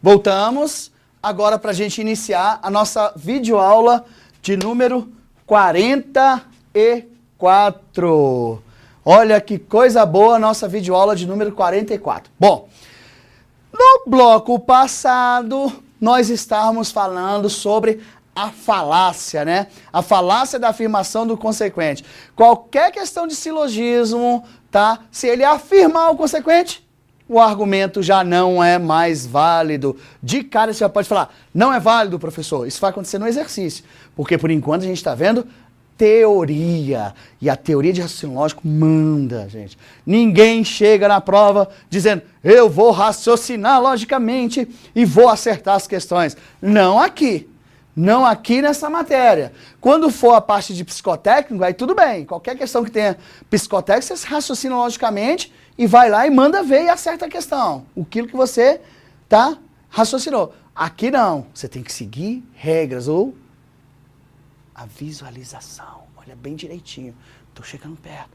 Voltamos agora para a gente iniciar a nossa videoaula de número 44. Olha que coisa boa a nossa videoaula de número 44. Bom, no bloco passado nós estávamos falando sobre a falácia, né? A falácia da afirmação do consequente. Qualquer questão de silogismo, tá? Se ele afirmar o consequente, o argumento já não é mais válido. De cara você já pode falar, não é válido, professor. Isso vai acontecer no exercício. Porque por enquanto a gente está vendo teoria. E a teoria de raciocínio lógico manda, gente. Ninguém chega na prova dizendo, eu vou raciocinar logicamente e vou acertar as questões. Não aqui. Não aqui nessa matéria. Quando for a parte de psicotécnico, aí tudo bem. Qualquer questão que tenha psicotécnico, você raciocina logicamente e vai lá e manda ver e acerta a questão. Aquilo que você raciocinou. Aqui não. Você tem que seguir regras ou a visualização. Olha bem direitinho. Tô chegando perto.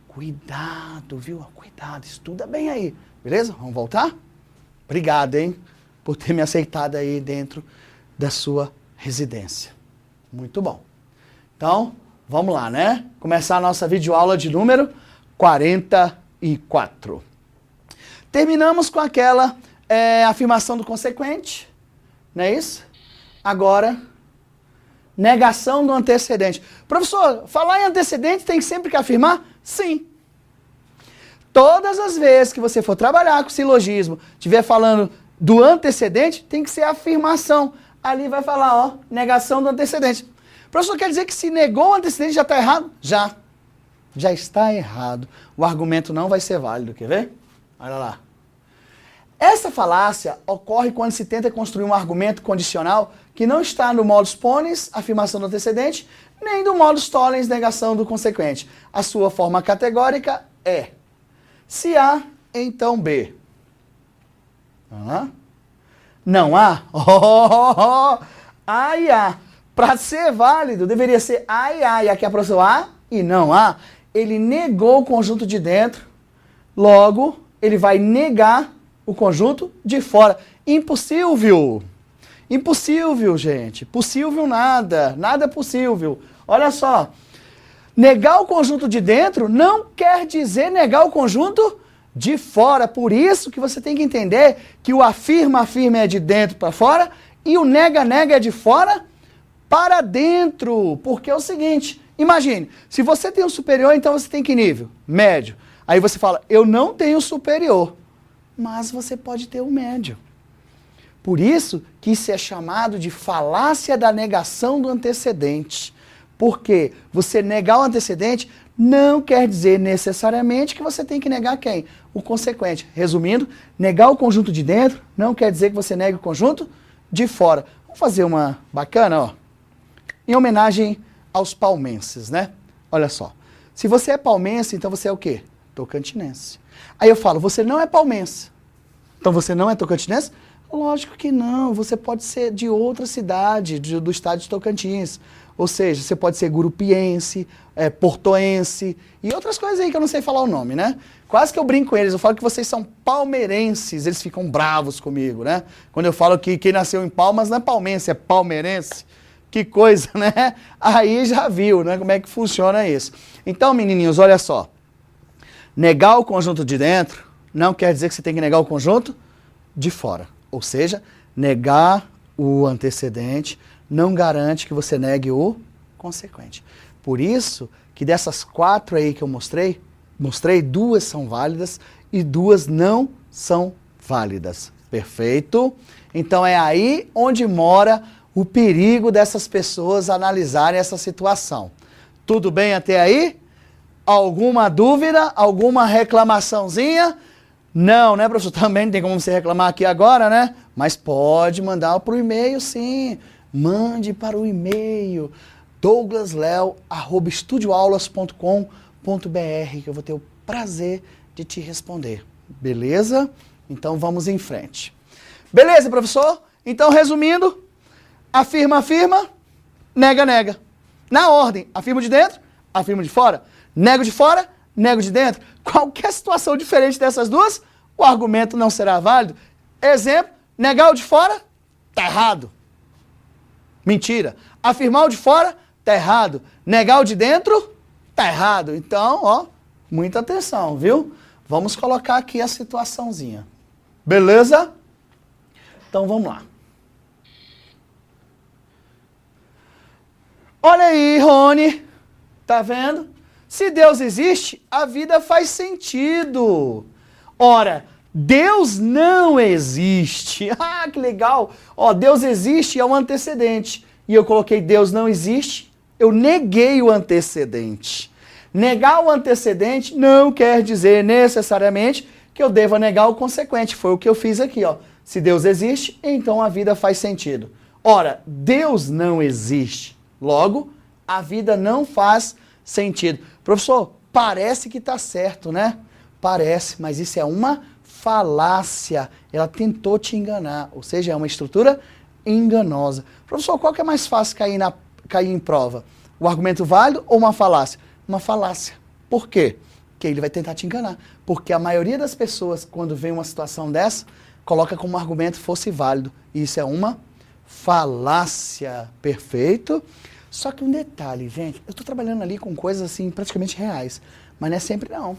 Cuidado, viu? Cuidado. Estuda bem aí. Beleza? Vamos voltar? Obrigado, hein? Por ter me aceitado aí dentro da sua residência. Muito bom. Então, vamos lá, né? Começar a nossa videoaula de número 44. Terminamos com aquela afirmação do consequente, não é isso? Agora, negação do antecedente. Professor, falar em antecedente tem sempre que afirmar? Sim. Todas as vezes que você for trabalhar com silogismo, estiver falando do antecedente, tem que ser afirmação. Ali vai falar, ó, negação do antecedente. Professor, quer dizer que se negou o antecedente já está errado? Já. Já está errado. O argumento não vai ser válido, quer ver? Olha lá. Essa falácia ocorre quando se tenta construir um argumento condicional que não está no modus ponens, afirmação do antecedente, nem do modus tollens, negação do consequente. A sua forma categórica é, se A, então B. Não há? A e A. Para ser válido, deveria ser A e A. E aqui a professora A e não A. Ele negou o conjunto de dentro, logo, ele vai negar o conjunto de fora. Impossível. Impossível, gente. Possível nada. Nada é possível. Olha só. Negar o conjunto de dentro não quer dizer negar o conjunto de fora. Por isso que você tem que entender que o afirma é de dentro para fora e o nega é de fora para dentro. Porque é o seguinte, imagine, se você tem um superior, então você tem que nível? Médio. Aí você fala, eu não tenho superior, mas você pode ter o médio. Por isso que isso é chamado de falácia da negação do antecedente. Porque você negar o antecedente não quer dizer necessariamente que você tem que negar quem? O consequente. Resumindo, negar o conjunto de dentro não quer dizer que você negue o conjunto de fora. Vamos fazer uma bacana, ó. Em homenagem aos palmenses, né? Olha só. Se você é palmense, então você é o quê? Tocantinense. Aí eu falo, você não é palmense. Então você não é tocantinense? Lógico que não. Você pode ser de outra cidade, do estado de Tocantins. Ou seja, você pode ser gurupiense, portoense e outras coisas aí que eu não sei falar o nome, né? Quase que eu brinco com eles, eu falo que vocês são palmeirenses, eles ficam bravos comigo, né? Quando eu falo que quem nasceu em Palmas não é palmense, é palmeirense. Que coisa, né? Aí já viu, né? Como é que funciona isso. Então, menininhos, olha só. Negar o conjunto de dentro não quer dizer que você tem que negar o conjunto de fora. Ou seja, negar o antecedente não garante que você negue o consequente. Por isso que dessas 4 aí que eu mostrei 2 são válidas e 2 não são válidas. Perfeito? Então é aí onde mora o perigo dessas pessoas analisarem essa situação. Tudo bem até aí? Alguma dúvida? Alguma reclamaçãozinha? Não, né, professor? Também não tem como você reclamar aqui agora, né? Mas pode mandar para o e-mail, sim. Mande para o e-mail douglasleo@estudioaulas.com.br que eu vou ter o prazer de te responder. Beleza? Então vamos em frente. Beleza, professor? Então, resumindo, afirma, nega. Na ordem, afirmo de dentro, afirmo de fora. Nego de fora, nego de dentro. Qualquer situação diferente dessas duas, o argumento não será válido. Exemplo, negar o de fora, tá errado. Mentira. Afirmar o de fora, tá errado. Negar o de dentro, tá errado. Então, ó, muita atenção, viu? Vamos colocar aqui a situaçãozinha. Beleza? Então, vamos lá. Olha aí, Rony. Tá vendo? Se Deus existe, a vida faz sentido. Ora, Deus não existe. Ah, que legal. Ó, Deus existe é um antecedente. E eu coloquei Deus não existe, eu neguei o antecedente. Negar o antecedente não quer dizer necessariamente que eu deva negar o consequente. Foi o que eu fiz aqui, ó. Se Deus existe, então a vida faz sentido. Ora, Deus não existe. Logo, a vida não faz sentido. Professor, parece que está certo, né? Parece, mas isso é uma falácia. Ela tentou te enganar, ou seja, é uma estrutura enganosa. Professor, qual que é mais fácil cair em prova? O argumento válido ou uma falácia? Uma falácia. Por quê? Porque ele vai tentar te enganar. Porque a maioria das pessoas, quando vem uma situação dessa, coloca como argumento fosse válido. E isso é uma falácia. Perfeito? Só que um detalhe, gente, eu estou trabalhando ali com coisas assim praticamente reais, mas não é sempre não.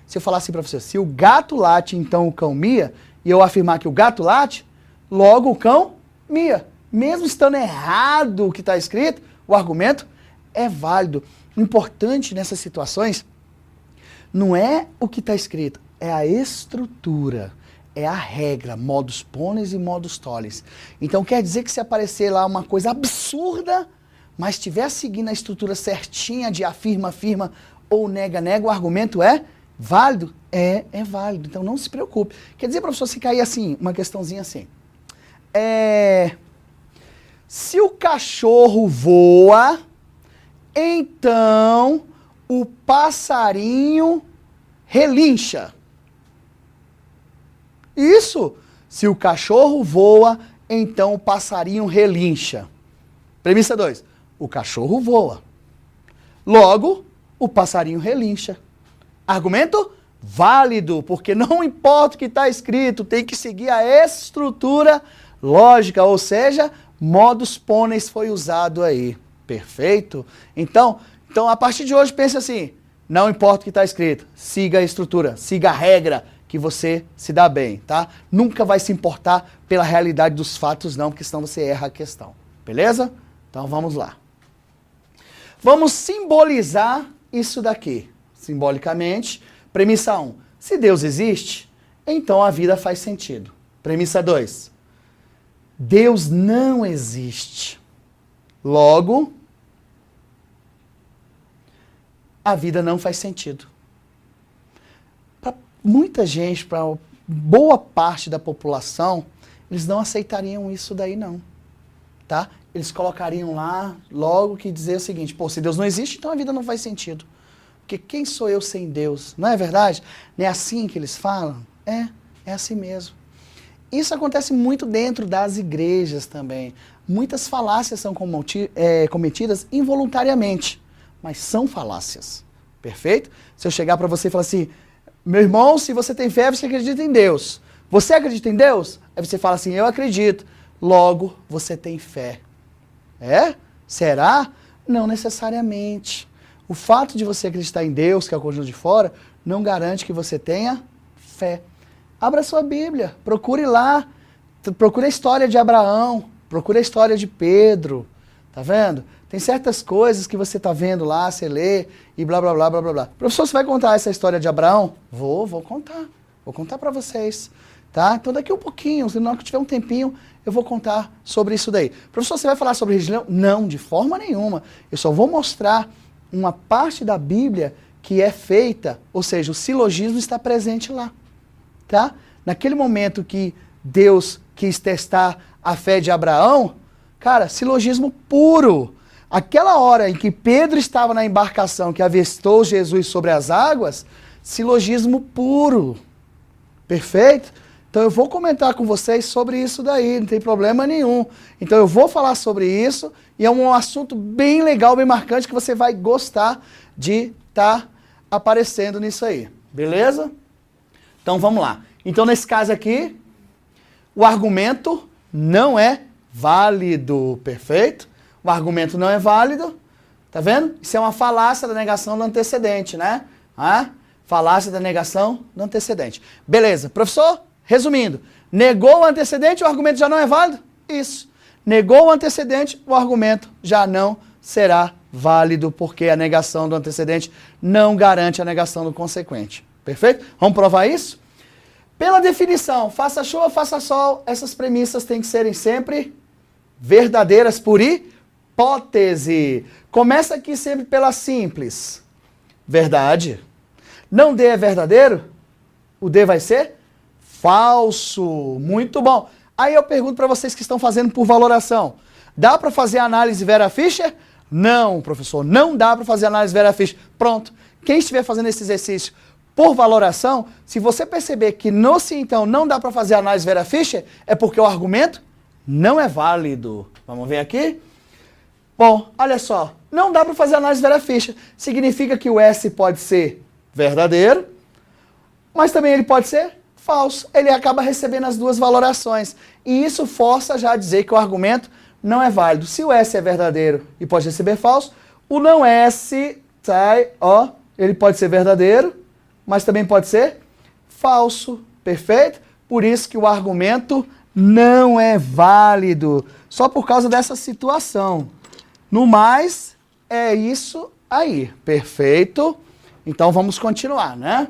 Se eu falar assim para você, se o gato late, então o cão mia, e eu afirmar que o gato late, logo o cão mia. Mesmo estando errado o que está escrito, o argumento é válido. O importante nessas situações não é o que está escrito, é a estrutura, é a regra, modus ponens e modus tollens. Então quer dizer que se aparecer lá uma coisa absurda, mas estiver seguindo a estrutura certinha de afirma, afirma ou nega, nega, o argumento é válido? É válido. Então não se preocupe. Quer dizer, professor, se cair assim, uma questãozinha assim. Se o cachorro voa, então o passarinho relincha. Isso. Se o cachorro voa, então o passarinho relincha. Premissa 2. O cachorro voa. Logo, o passarinho relincha. Argumento válido, porque não importa o que está escrito, tem que seguir a estrutura lógica, ou seja, modus ponens foi usado aí. Perfeito? Então, a partir de hoje, pense assim, não importa o que está escrito, siga a estrutura, siga a regra, que você se dá bem, tá? Nunca vai se importar pela realidade dos fatos, não, porque senão você erra a questão. Beleza? Então, vamos lá. Vamos simbolizar isso daqui. Simbolicamente, premissa 1. Se Deus existe, então a vida faz sentido. Premissa 2. Deus não existe. Logo, a vida não faz sentido. Para muita gente, para boa parte da população, eles não aceitariam isso daí não. Tá? Eles colocariam lá logo que dizer o seguinte, pô, se Deus não existe, então a vida não faz sentido. Porque quem sou eu sem Deus? Não é verdade? Não é assim que eles falam? É assim mesmo. Isso acontece muito dentro das igrejas também. Muitas falácias são cometidas involuntariamente, mas são falácias. Perfeito? Se eu chegar para você e falar assim, meu irmão, se você tem fé, você acredita em Deus. Você acredita em Deus? Aí você fala assim, eu acredito. Logo, você tem fé. Será? Não necessariamente. O fato de você acreditar em Deus, que é o conjunto de fora, não garante que você tenha fé. Abra sua Bíblia, procure lá, procure a história de Abraão, procure a história de Pedro, tá vendo? Tem certas coisas que você tá vendo lá, você lê e blá, blá, blá, blá, blá, blá. Professor, você vai contar essa história de Abraão? Vou contar para vocês, tá? Então daqui um pouquinho, se não tiver um tempinho, eu vou contar sobre isso daí. Professor, você vai falar sobre religião? Não, de forma nenhuma. Eu só vou mostrar uma parte da Bíblia que é feita, ou seja, o silogismo está presente lá, tá? Naquele momento que Deus quis testar a fé de Abraão, cara, silogismo puro. Aquela hora em que Pedro estava na embarcação que avistou Jesus sobre as águas, silogismo puro. Perfeito? Então eu vou comentar com vocês sobre isso daí, não tem problema nenhum. Então eu vou falar sobre isso e é um assunto bem legal, bem marcante, que você vai gostar de estar aparecendo nisso aí. Beleza? Então vamos lá. Então nesse caso aqui, o argumento não é válido, perfeito? O argumento não é válido, tá vendo? Isso é uma falácia da negação do antecedente, né? Falácia da negação do antecedente. Beleza, professor, resumindo, negou o antecedente, o argumento já não é válido? Isso. Negou o antecedente, o argumento já não será válido, porque a negação do antecedente não garante a negação do consequente. Perfeito? Vamos provar isso? Pela definição, faça chuva, faça sol, essas premissas têm que serem sempre verdadeiras por hipótese. Começa aqui sempre pela simples. Verdade. Não D é verdadeiro? O D vai ser falso. Muito bom. Aí eu pergunto para vocês que estão fazendo por valoração. Dá para fazer análise Vera Fischer? Não, professor, não dá para fazer análise Vera Fischer. Pronto. Quem estiver fazendo esse exercício por valoração, se você perceber que no sim, então, não dá para fazer análise Vera Fischer, é porque o argumento não é válido. Vamos ver aqui? Bom, olha só. Não dá para fazer análise Vera Fischer. Significa que o S pode ser verdadeiro, mas também ele pode ser falso. Ele acaba recebendo as duas valorações. E isso força já a dizer que o argumento não é válido. Se o S é verdadeiro e pode receber falso, o não S, ele pode ser verdadeiro, mas também pode ser falso. Perfeito? Por isso que o argumento não é válido. Só por causa dessa situação. No mais, é isso aí. Perfeito? Então vamos continuar, né?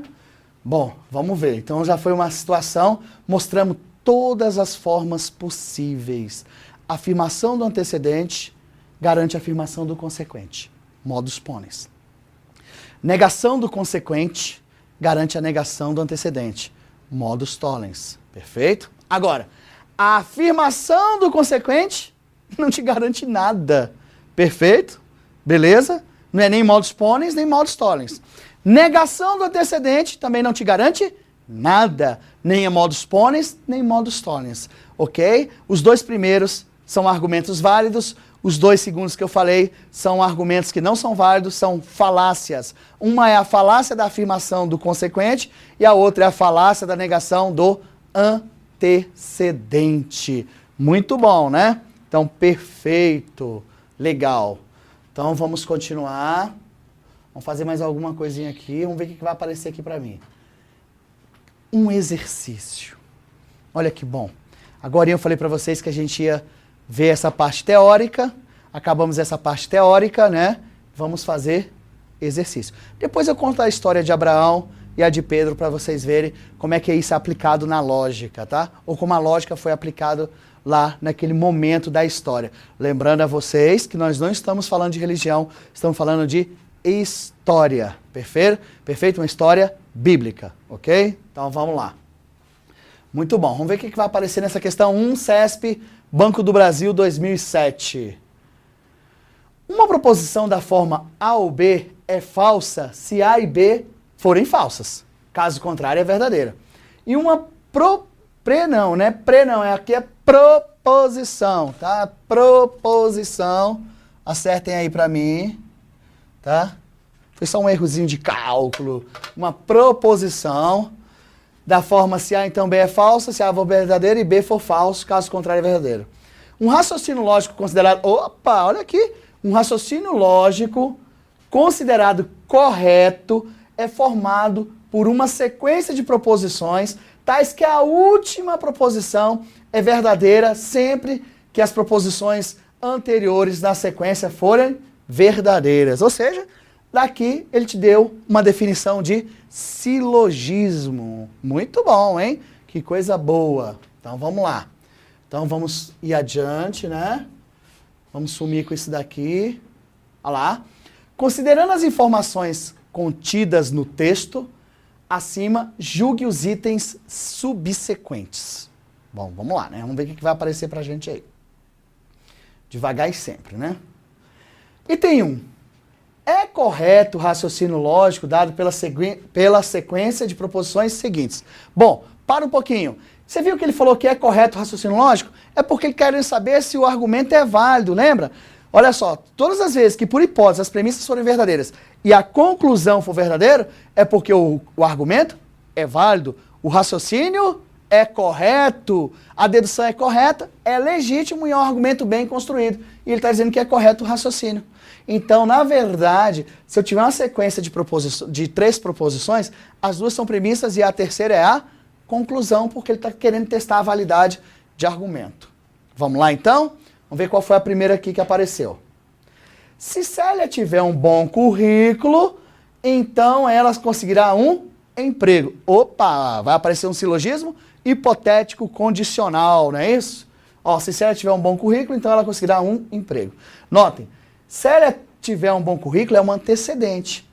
Bom, vamos ver. Então já foi uma situação, mostramos todas as formas possíveis. A afirmação do antecedente garante a afirmação do consequente. Modus ponens. Negação do consequente garante a negação do antecedente. Modus tollens. Perfeito? Agora, a afirmação do consequente não te garante nada. Perfeito? Beleza? Não é nem modus ponens, nem modus tollens. Negação do antecedente também não te garante nada. Nem é modus ponens, nem modus tollens. Ok? Os dois primeiros são argumentos válidos. Os dois segundos que eu falei são argumentos que não são válidos, são falácias. Uma é a falácia da afirmação do consequente e a outra é a falácia da negação do antecedente. Muito bom, né? Então, perfeito. Legal. Então, vamos continuar. Vamos fazer mais alguma coisinha aqui. Vamos ver o que vai aparecer aqui para mim. Um exercício. Olha que bom. Agora eu falei para vocês que a gente ia ver essa parte teórica. Acabamos essa parte teórica, né? Vamos fazer exercício. Depois eu conto a história de Abraão e a de Pedro para vocês verem como é que isso é aplicado na lógica, tá? Ou como a lógica foi aplicada lá naquele momento da história. Lembrando a vocês que nós não estamos falando de religião, estamos falando de história. Perfeito? Perfeito? Uma história bíblica, ok? Então vamos lá. Muito bom. Vamos ver o que vai aparecer nessa questão 1, CESP, Banco do Brasil 2007. Uma proposição da forma A ou B é falsa se A e B forem falsas. Caso contrário, é verdadeira. E uma aqui é proposição, tá? Proposição. Acertem aí para mim, tá? Foi só um errozinho de cálculo. Uma proposição da forma se A então B é falsa, se A for verdadeiro e B for falso, caso contrário é verdadeiro. Um raciocínio lógico considerado... Opa, olha aqui. Um raciocínio lógico considerado correto é formado por uma sequência de proposições, tais que a última proposição é verdadeira sempre que as proposições anteriores na sequência forem verdadeiras. Ou seja, daqui ele te deu uma definição de silogismo. Muito bom, hein? Que coisa boa. Então vamos lá. Então vamos ir adiante, né? Vamos sumir com isso daqui. Olha lá. Considerando as informações contidas no texto, acima, julgue os itens subsequentes. Bom, vamos lá, né? Vamos ver o que vai aparecer pra gente aí. Devagar e sempre, né? Item 1. É correto o raciocínio lógico dado pela sequência de proposições seguintes? Bom, para um pouquinho. Você viu que ele falou que é correto o raciocínio lógico? É porque ele quer saber se o argumento é válido, lembra? Olha só, todas as vezes que por hipótese as premissas forem verdadeiras e a conclusão for verdadeira, é porque o argumento é válido, o raciocínio é correto, a dedução é correta, é legítimo e é um argumento bem construído. E ele está dizendo que é correto o raciocínio. Então, na verdade, se eu tiver uma sequência de 3 proposições, as 2 são premissas e a terceira é a conclusão, porque ele está querendo testar a validade de argumento. Vamos lá, então? Vamos ver qual foi a primeira aqui que apareceu. Se Célia tiver um bom currículo, então ela conseguirá um emprego. Opa, vai aparecer um silogismo hipotético condicional, não é isso? Ó, se Célia tiver um bom currículo, então ela conseguirá um emprego. Notem, Célia tiver um bom currículo é um antecedente.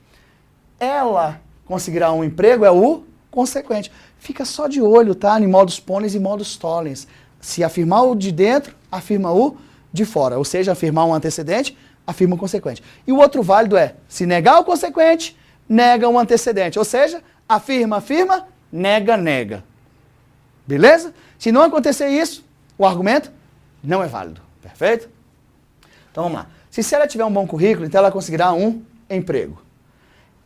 Ela conseguirá um emprego é o consequente. Fica só de olho, tá? Em modus ponens e modus tollens. Se afirmar o de dentro, afirma o de fora. Ou seja, afirmar um antecedente, afirma o consequente. E o outro válido é, se negar o consequente, nega o antecedente. Ou seja, afirma, afirma, nega, nega. Beleza? Se não acontecer isso, o argumento não é válido. Perfeito? Então vamos lá. Se Célia tiver um bom currículo, então ela conseguirá um emprego.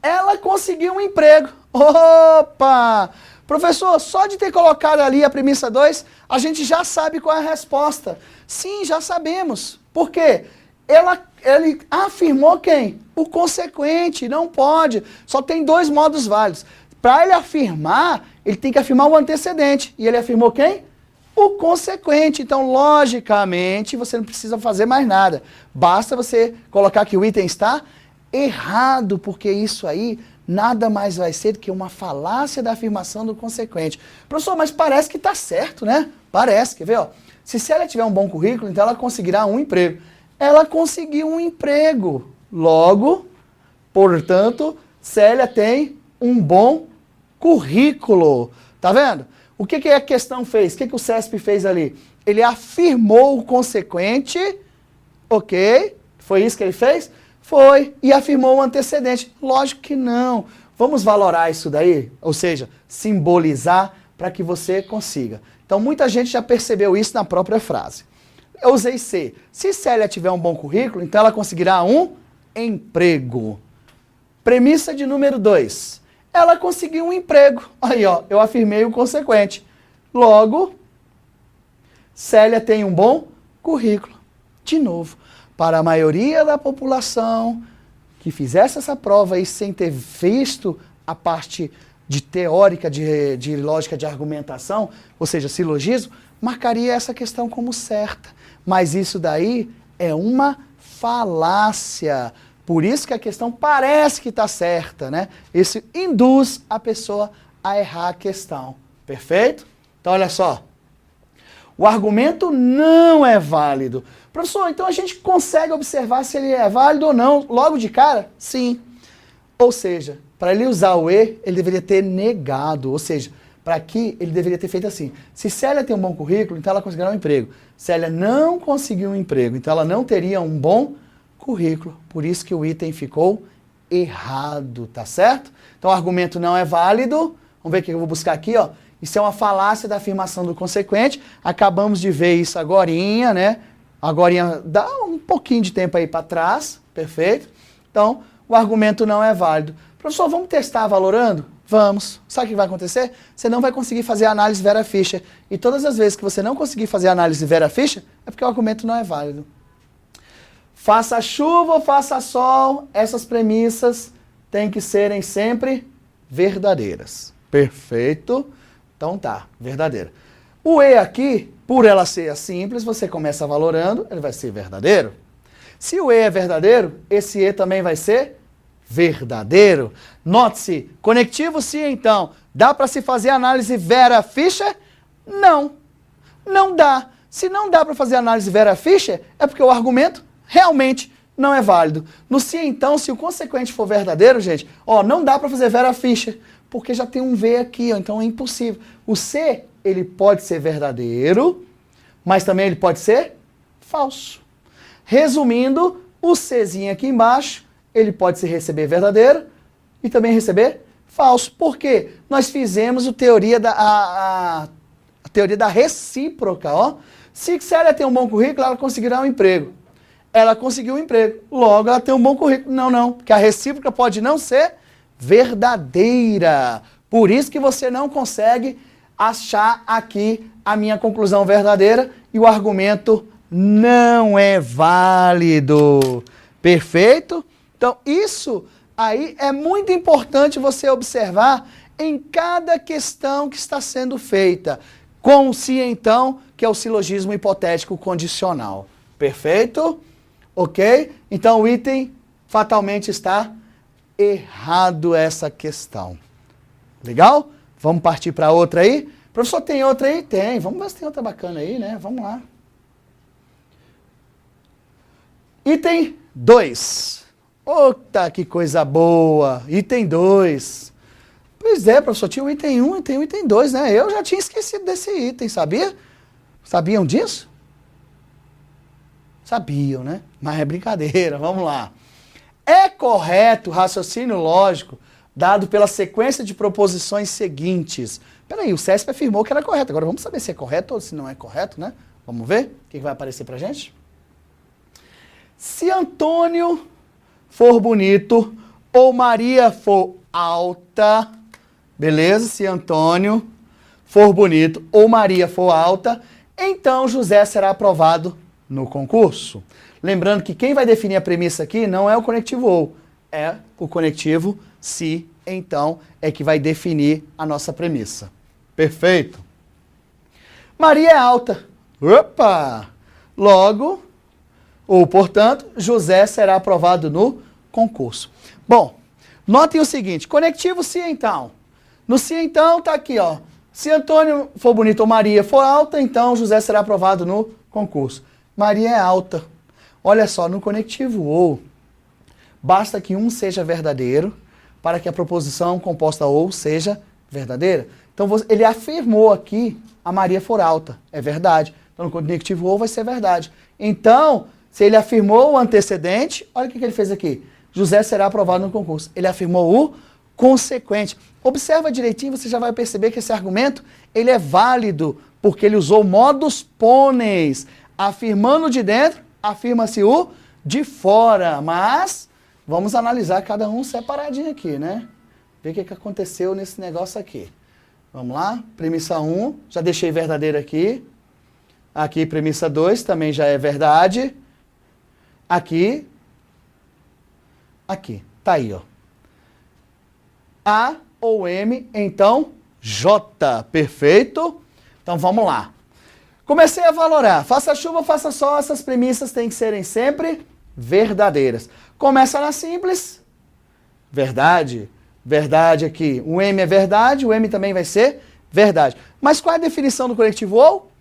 Ela conseguiu um emprego. Opa! Professor, só de ter colocado ali a premissa 2, a gente já sabe qual é a resposta. Sim, já sabemos. Por quê? Ele afirmou quem? O consequente, não pode. Só tem 2 modos válidos. Para ele afirmar, ele tem que afirmar o antecedente. E ele afirmou quem? O consequente. Então, logicamente, você não precisa fazer mais nada. Basta você colocar que o item está errado, porque isso aí nada mais vai ser do que uma falácia da afirmação do consequente. Professor, mas parece que está certo, né? Parece, quer ver? Ó? Se Célia tiver um bom currículo, então ela conseguirá um emprego. Ela conseguiu um emprego. Logo, portanto, Célia tem um bom currículo. Tá vendo? O que a questão fez? O que o CESP fez ali? Ele afirmou o consequente, ok? Foi isso que ele fez? Foi, e afirmou o antecedente. Lógico que não. Vamos valorar isso daí, ou seja, simbolizar para que você consiga. Então, muita gente já percebeu isso na própria frase. Eu usei C. Se Célia tiver um bom currículo, então ela conseguirá um emprego. Premissa de número 2. Ela conseguiu um emprego. Aí, ó, eu afirmei o consequente. Logo, Célia tem um bom currículo. De novo, para a maioria da população que fizesse essa prova aí sem ter visto a parte de teórica, de lógica de argumentação, ou seja, silogismo, marcaria essa questão como certa. Mas isso daí é uma falácia. Por isso que a questão parece que está certa, né? Isso induz a pessoa a errar a questão. Perfeito? Então, olha só. O argumento não é válido. Professor, então a gente consegue observar se ele é válido ou não logo de cara? Sim. Ou seja, para ele usar o E, ele deveria ter negado. Ou seja, para aqui, ele deveria ter feito assim. Se Célia tem um bom currículo, então ela conseguirá um emprego. Célia não conseguiu um emprego, então ela não teria um bom currículo. Por isso que o item ficou errado, tá certo? Então o argumento não é válido. Vamos ver o que eu vou buscar aqui, ó. Isso é uma falácia da afirmação do consequente. Acabamos de ver isso agorinha, né? Agorinha dá um pouquinho de tempo aí para trás, perfeito? Então, o argumento não é válido. Professor, vamos testar valorando? Vamos. Sabe o que vai acontecer? Você não vai conseguir fazer a análise Vera Fischer. E todas as vezes que você não conseguir fazer a análise Vera Fischer, é porque o argumento não é válido. Faça chuva ou faça sol, essas premissas têm que serem sempre verdadeiras. Perfeito? Então tá, verdadeira. O E aqui, por ela ser simples, você começa valorando, ele vai ser verdadeiro. Se o E é verdadeiro, esse E também vai ser verdadeiro. Note-se, conectivo sim, então. Dá para se fazer análise Vera Fischer? Não. Não dá. Se não dá para fazer análise Vera Fischer, é porque o argumento realmente não é válido. No se então, se o consequente for verdadeiro, gente, ó, não dá para fazer Vera Fischer, porque já tem um V aqui, ó, então é impossível. O C, ele pode ser verdadeiro, mas também ele pode ser falso. Resumindo, o Czinho aqui embaixo, ele pode se receber verdadeiro e também receber falso. Por quê? Nós fizemos a teoria da recíproca, ó. Se Célia tem um bom currículo, ela conseguirá um emprego. Ela conseguiu um emprego, logo ela tem um bom currículo. Não, não, porque a recíproca pode não ser verdadeira. Por isso que você não consegue achar aqui a minha conclusão verdadeira e o argumento não é válido. Perfeito? Então, isso aí é muito importante você observar em cada questão que está sendo feita. Com o se então, que é o silogismo hipotético condicional. Perfeito? Ok? Então, o item fatalmente está errado essa questão. Legal? Vamos partir para outra aí? Professor, tem outra aí? Tem. Vamos ver se tem outra bacana aí, né? Vamos lá. Item 2. Ota, que coisa boa. Item 2. Pois é, professor, tinha o item 1 e tem o item 2, né? Eu já tinha esquecido desse item, sabia? Sabiam disso? Sabiam, né? Mas é brincadeira, vamos lá. É correto o raciocínio lógico dado pela sequência de proposições seguintes. Peraí, o CESP afirmou que era correto. Agora vamos saber se é correto ou se não é correto, né? Vamos ver o que vai aparecer pra gente? Se Antônio for bonito ou Maria for alta, beleza? Se Antônio for bonito ou Maria for alta, então José será aprovado no concurso. Lembrando que quem vai definir a premissa aqui não é o conectivo ou, é o conectivo se, então, é que vai definir a nossa premissa. Perfeito? Maria é alta. Opa! Logo, ou portanto, José será aprovado no concurso. Bom, notem o seguinte, conectivo se então. No se então tá aqui, ó. Se Antônio for bonito ou Maria for alta, então José será aprovado no concurso. Maria é alta. Olha só, no conectivo ou, basta que um seja verdadeiro para que a proposição composta ou seja verdadeira. Então, ele afirmou aqui a Maria for alta. É verdade. Então, no conectivo ou vai ser verdade. Então, se ele afirmou o antecedente, olha o que ele fez aqui. José será aprovado no concurso. Ele afirmou o consequente. Observa direitinho, você já vai perceber que esse argumento ele é válido, porque ele usou modus ponens. Afirmando de dentro, afirma-se o de fora. Mas vamos analisar cada um separadinho aqui, né? Ver o que aconteceu nesse negócio aqui. Vamos lá? Premissa 1, já deixei verdadeiro aqui. Aqui, premissa 2, também já é verdade. Aqui. Aqui. Tá aí, ó. A ou M, então J. Perfeito? Então vamos lá. Comecei a valorar. Faça chuva, faça sol, essas premissas têm que serem sempre verdadeiras. Começa na simples. Verdade. Verdade aqui. O M é verdade, o M também vai ser verdade. Mas qual é a definição do conectivo ou?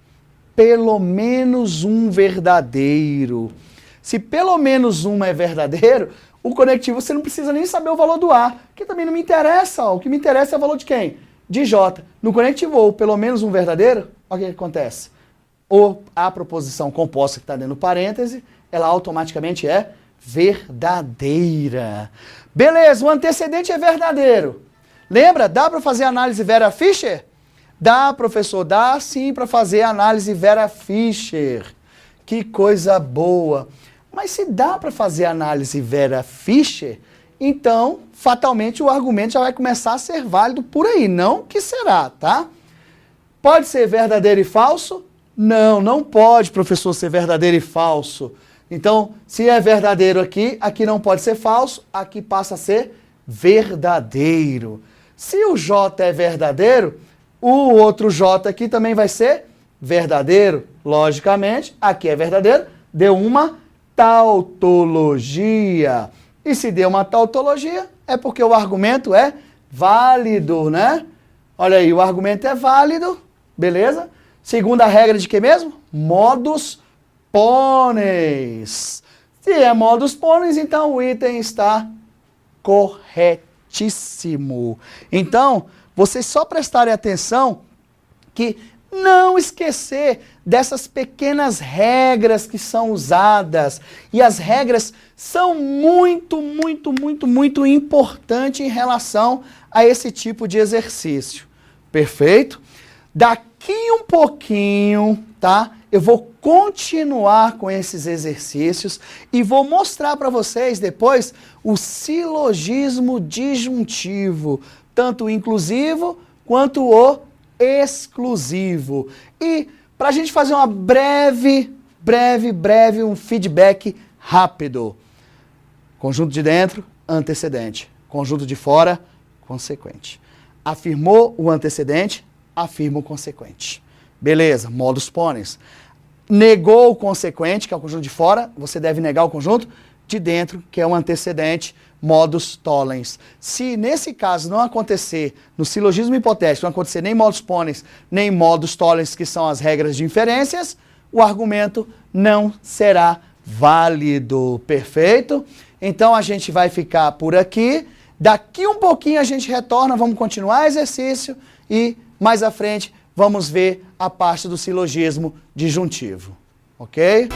Pelo menos um verdadeiro. Se pelo menos um é verdadeiro, o conectivo você não precisa nem saber o valor do A, que também não me interessa. Ó. O que me interessa é o valor de quem? De J. No conectivo ou, pelo menos um verdadeiro, olha o que acontece. Ou a proposição composta que está dentro do parêntese, ela automaticamente é verdadeira. Beleza, o antecedente é verdadeiro. Lembra? Dá para fazer análise Vera Fischer? Dá, professor, dá sim para fazer análise Vera Fischer. Que coisa boa. Mas se dá para fazer análise Vera Fischer, então, fatalmente, o argumento já vai começar a ser válido por aí. Não que será, tá? Pode ser verdadeiro e falso? Não, não pode, professor, ser verdadeiro e falso. Então, se é verdadeiro aqui, aqui não pode ser falso, aqui passa a ser verdadeiro. Se o J é verdadeiro, o outro J aqui também vai ser verdadeiro. Logicamente, aqui é verdadeiro, deu uma tautologia. E se deu uma tautologia, é porque o argumento é válido, né? Olha aí, o argumento é válido, beleza? Segunda regra de que mesmo? Modus ponens. Se é modus ponens, então o item está corretíssimo. Então, vocês só prestarem atenção que não esquecer dessas pequenas regras que são usadas. E as regras são muito importantes em relação a esse tipo de exercício. Perfeito? Daqui um pouquinho, tá? Eu vou continuar com esses exercícios e vou mostrar para vocês depois o silogismo disjuntivo, tanto o inclusivo quanto o exclusivo. E para a gente fazer uma um feedback rápido. Conjunto de dentro, antecedente. Conjunto de fora, consequente. Afirmou o antecedente, afirma o consequente. Beleza, modus ponens. Negou o consequente, que é o conjunto de fora, você deve negar o conjunto de dentro, que é o antecedente, modus tollens. Se nesse caso não acontecer, no silogismo hipotético, não acontecer nem modus ponens, nem modus tollens, que são as regras de inferências, o argumento não será válido. Perfeito? Então a gente vai ficar por aqui. Daqui um pouquinho a gente retorna, vamos continuar o exercício e mais à frente vamos ver a parte do silogismo disjuntivo. Ok?